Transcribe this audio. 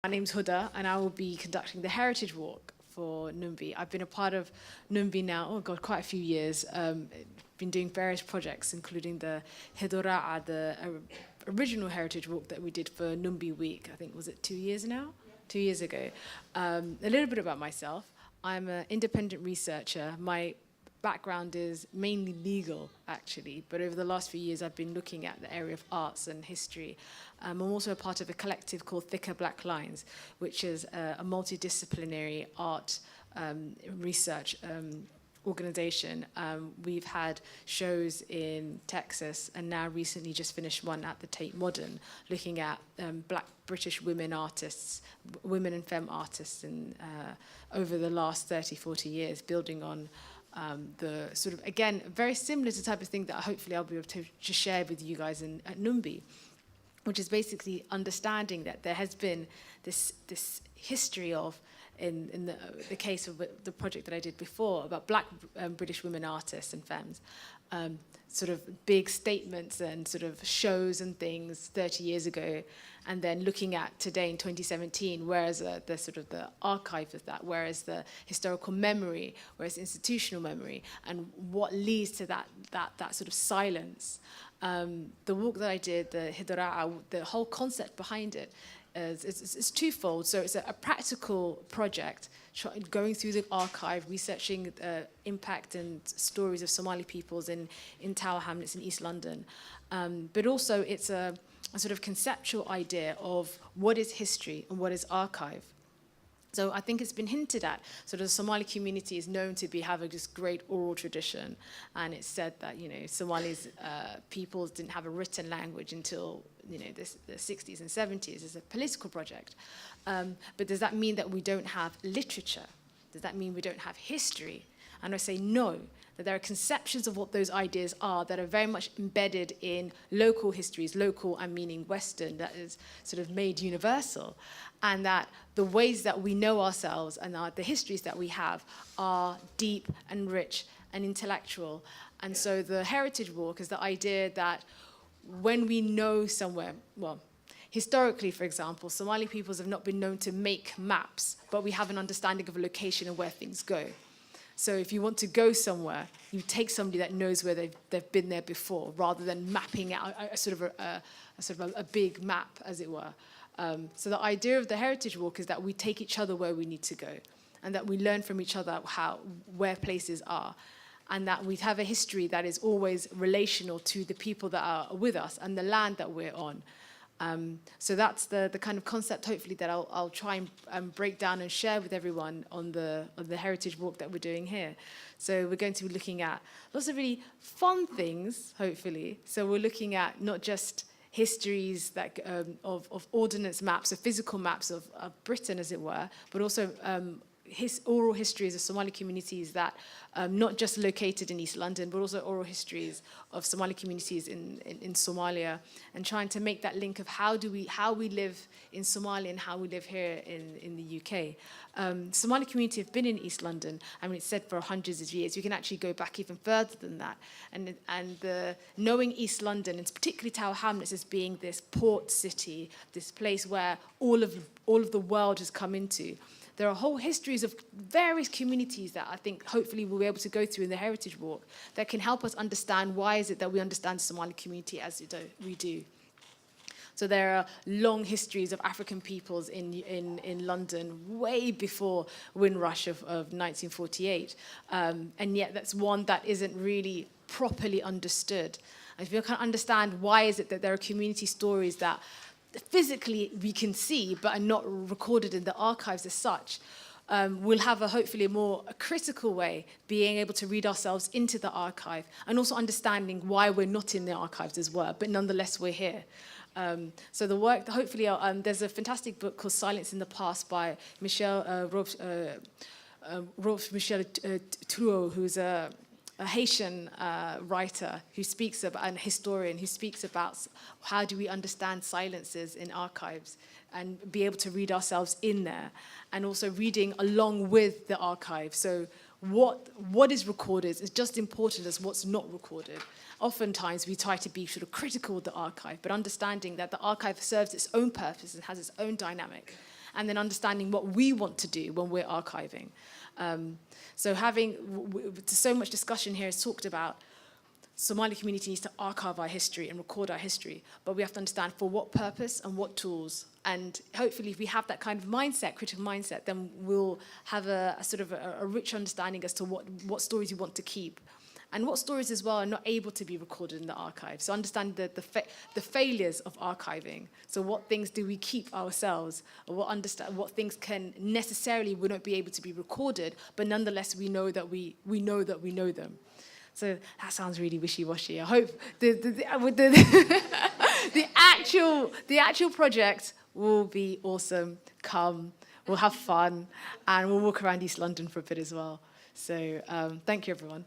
My name's Hudda, and I will be conducting the Heritage Walk for Numbi. I've been a part of Numbi now, oh God, quite a few years. Been doing various projects, including the Hidura'a, the original Heritage Walk that we did for Numbi Week. I think, was it 2 years now? Yeah. 2 years ago. A little bit about myself. I'm an independent researcher. My background is mainly legal, actually, but over the last few years I've been looking at the area of arts and history. I'm also a part of a collective called Thicker Black Lines, which is a multidisciplinary art research organization. We've had shows in Texas and now recently just finished one at the Tate Modern looking at Black British women artists, women and femme artists over the last 30, 40 years, building on the sort of, again, very similar to the type of thing that hopefully I'll be able to share with you guys at Numbi, which is basically understanding that there has been this history of, in the case of the project that I did before, about Black British women artists and femmes, sort of big statements and sort of shows and things 30 years ago, and then looking at today in 2017, whereas the sort of the archive of that, whereas the historical memory, whereas institutional memory, and what leads to that sort of silence. The walk that I did, the Hidura'a, the whole concept behind it is twofold. So it's a practical project, going through the archive, researching impact and stories of Somali peoples in Tower Hamlets in East London. But also it's a sort of conceptual idea of what is history and what is archive. So I think it's been hinted at. So the Somali community is known to have this great oral tradition, and it's said that Somali's peoples didn't have a written language until the 60s and 70s as a political project. But does that mean that we don't have literature? Does that mean we don't have history? And I say no. That there are conceptions of what those ideas are that are very much embedded in local histories, local I'm meaning Western, that is sort of made universal, and that the ways that we know ourselves and the histories that we have are deep and rich and intellectual. And so the Heritage Walk is the idea that when we know somewhere, well, historically, for example, Somali peoples have not been known to make maps, but we have an understanding of a location and where things go. So if you want to go somewhere, you take somebody that knows where they've been there before, rather than mapping out a big map, as it were. So the idea of the Heritage Walk is that we take each other where we need to go, and that we learn from each other where places are, and that we have a history that is always relational to the people that are with us and the land that we're on. So that's the kind of concept, hopefully, that I'll try and break down and share with everyone on the Heritage Walk that we're doing here. So we're going to be looking at lots of really fun things, hopefully. So we're looking at not just histories that of ordnance maps, of physical maps of Britain, as it were, but also oral histories of Somali communities that not just located in East London, but also oral histories of Somali communities in Somalia, and trying to make that link of how we live in Somalia and how we live here in the UK. Somali community have been in East London. I mean, it's said for hundreds of years. We can actually go back even further than that. And knowing East London, and particularly Tower Hamlets, as being this port city, this place where all of the world has come into. There are whole histories of various communities that I think hopefully we'll be able to go through in the Heritage Walk that can help us understand why is it that we understand the Somali community as we do. So there are long histories of African peoples in London way before Windrush of 1948. And yet that's one that isn't really properly understood. And if you can understand why is it that there are community stories that physically we can see but are not recorded in the archives as such, we'll have hopefully a more critical way being able to read ourselves into the archive, and also understanding why we're not in the archives as well, but nonetheless we're here. So the work, hopefully, there's a fantastic book called Silence in the Past by Michel Truot, who's a Haitian writer who speaks about, and historian who speaks about how do we understand silences in archives and be able to read ourselves in there, and also reading along with the archive. So what is recorded is just important as what's not recorded. Oftentimes we try to be sort of critical of the archive, but understanding that the archive serves its own purpose and has its own dynamic, and then understanding what we want to do when we're archiving. So so much discussion here is talked about Somali community needs to archive our history and record our history, but we have to understand for what purpose and what tools. And hopefully if we have that kind of mindset, critical mindset, then we'll have a sort of a rich understanding as to what stories we want to keep. And what stories as well are not able to be recorded in the archive. So understand the failures of archiving. So what things do we keep ourselves? Or what things can necessarily would not be able to be recorded, but nonetheless we know that we know them. So that sounds really wishy-washy. I hope the actual project will be awesome. Come, we'll have fun, and we'll walk around East London for a bit as well. So thank you, everyone.